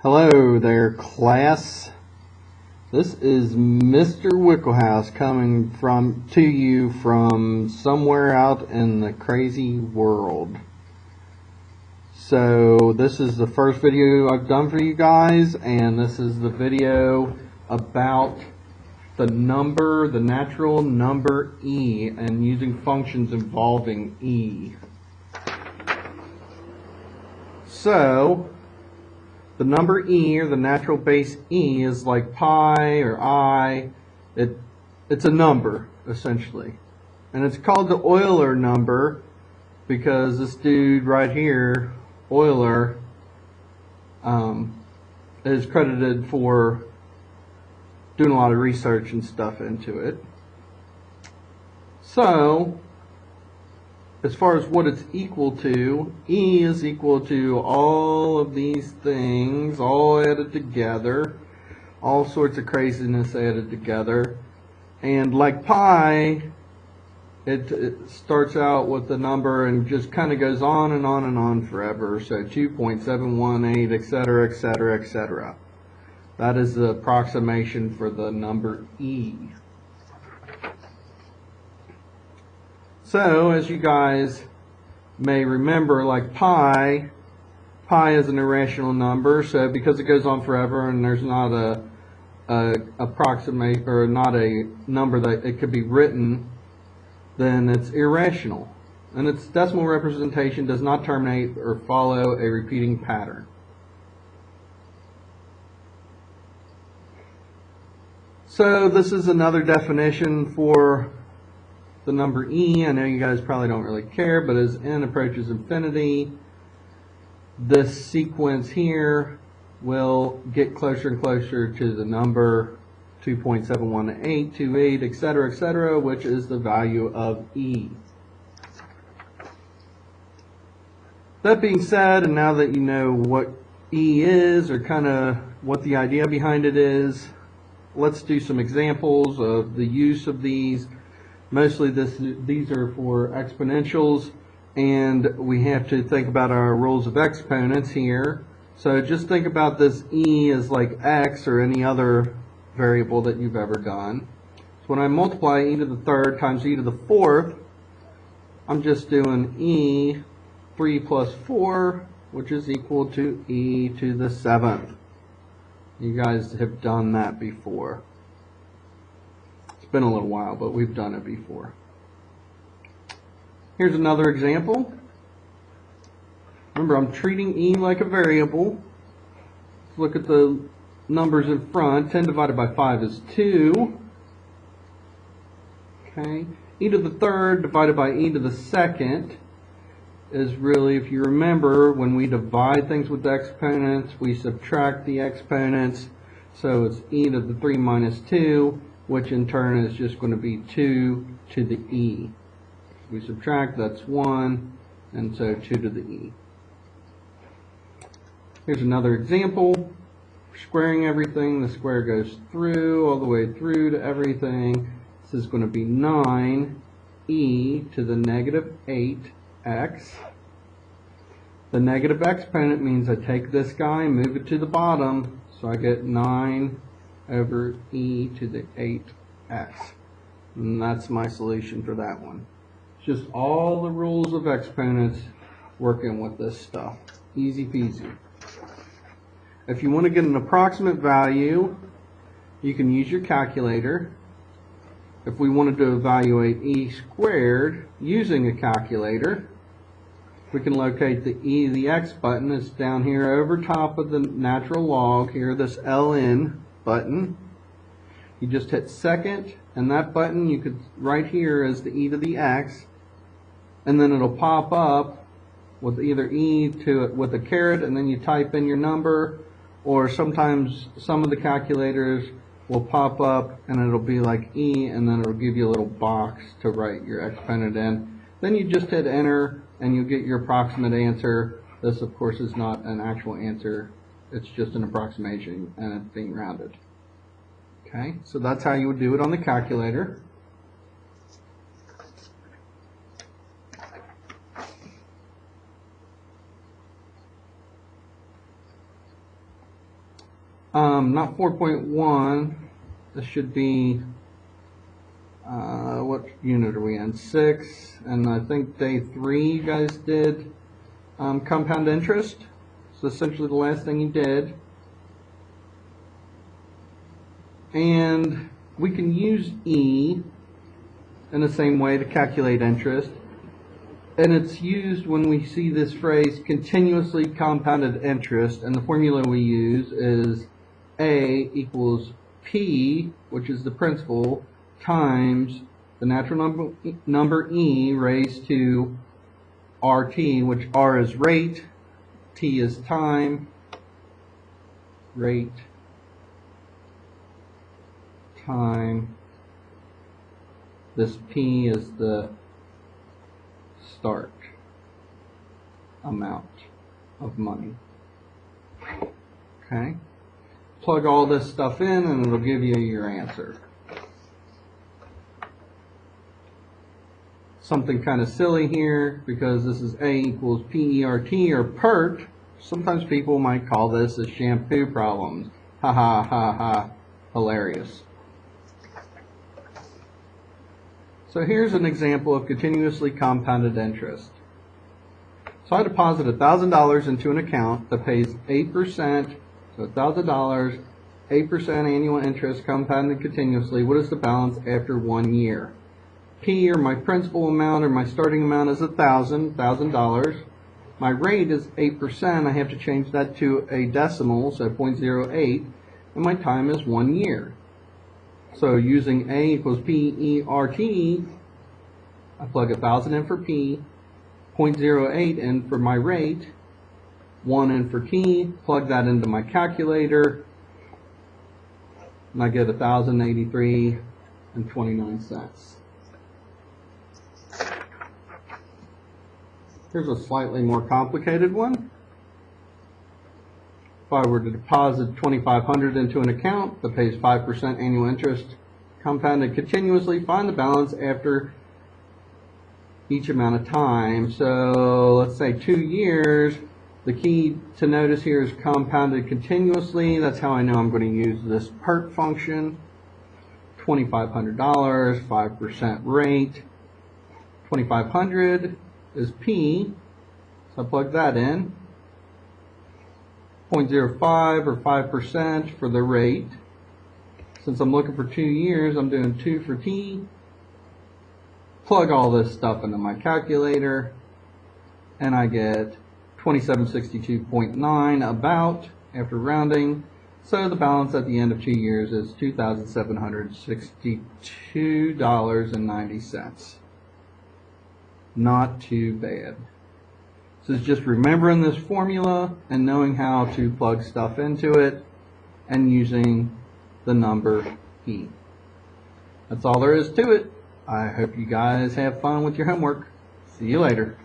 Hello there, class. This is Mr. Wicklehouse coming to you from somewhere out in the crazy world. So this is the first video I've done for you guys, and this is the video about the natural number e, and using functions involving e. So the number e, or the natural base e, is like pi or I. It's a number, essentially. And it's called the Euler number because this dude right here, Euler, is credited for doing a lot of research and stuff into it. So, as far as what it's equal to, e is equal to all of these things all added together, all sorts of craziness added together. And like pi, it starts out with the number and just kind of goes on and on and on forever. So 2.718, etc., etc., etc. That is the approximation for the number e. So, as you guys may remember, like pi is an irrational number. So, because it goes on forever and there's not a number that it could be written, then it's irrational. And its decimal representation does not terminate or follow a repeating pattern. So, this is another definition for the number e. I know you guys probably don't really care, but as n approaches infinity, this sequence here will get closer and closer to the number 2.71828, etc., etc., which is the value of e. That being said, and now that you know what e is, or kind of what the idea behind it is, let's do some examples of the use of these. Mostly these are for exponentials, and we have to think about our rules of exponents here. So just think about this e as like x or any other variable that you've ever done. So when I multiply e to the third times e to the fourth, I'm just doing e 3 plus 4, which is equal to e to the 7th. You guys have done that before. It's been a little while, but we've done it before. Here's another example. Remember, I'm treating e like a variable. Let's look at the numbers in front. 10 divided by 5 is 2. Okay. E to the third divided by e to the second is really, if you remember, when we divide things with exponents, we subtract the exponents. So it's e to the 3 minus 2, which in turn is just going to be 2 to the e. We subtract, that's 1, and so 2 to the e. Here's another example. Squaring everything, the square goes through, all the way through to everything. This is going to be 9e to the negative 8x. The negative exponent means I take this guy and move it to the bottom, so I get 9 over e to the 8x. And that's my solution for that one. It's just all the rules of exponents working with this stuff. Easy peasy. If you want to get an approximate value, you can use your calculator. If we wanted to evaluate e squared using a calculator, we can locate the e to the x button. It's down here over top of the natural log here, this ln button. You just hit second, and that button you could right here is the e to the x, and then it'll pop up with either e to it with a caret, and then you type in your number, or sometimes some of the calculators will pop up and it'll be like e, and then it'll give you a little box to write your exponent in. Then you just hit enter and you'll get your approximate answer. This of course is not an actual answer, it's just an approximation and it's being rounded. Okay, so that's how you would do it on the calculator. Not 4.1. This should be, what unit are we in? 6. And I think day 3 you guys did compound interest. So essentially the last thing you did. And we can use E in the same way to calculate interest. And it's used when we see this phrase continuously compounded interest, and the formula we use is A equals P, which is the principal, times the natural number E raised to RT, which R is rate, T is time, rate, time, this P is the start amount of money. Okay, plug all this stuff in and it'll give you your answer. Something kind of silly here because this is A equals PERT or PERT. Sometimes people might call this a shampoo problems. Ha ha ha ha, hilarious. So here's an example of continuously compounded interest. So I deposit $1,000 into an account that pays 8%, so $1,000, 8% annual interest compounded continuously. What is the balance after 1 year? P, or my principal amount, or my starting amount, is $1,000. My rate is 8%. I have to change that to a decimal, so 0.08, and my time is 1 year. So using A equals PERT, I plug 1,000 in for P, 0.08 in for my rate, 1 in for T, plug that into my calculator, and I get 1,083.29. Here's a slightly more complicated one. If I were to deposit $2,500 into an account that pays 5% annual interest compounded continuously, find the balance after each amount of time. So let's say 2 years. The key to notice here is compounded continuously. That's how I know I'm going to use this PERT function. $2,500, 5% rate. 2,500 is P, so I plug that in. 0.05 or 5% for the rate. Since I'm looking for 2 years, I'm doing 2 for T. Plug all this stuff into my calculator, and I get 2762.9 about after rounding. So the balance at the end of 2 years is $2,762.90. Not too bad. So it's just remembering this formula and knowing how to plug stuff into it and using the number E. That's all there is to it. I hope you guys have fun with your homework. See you later.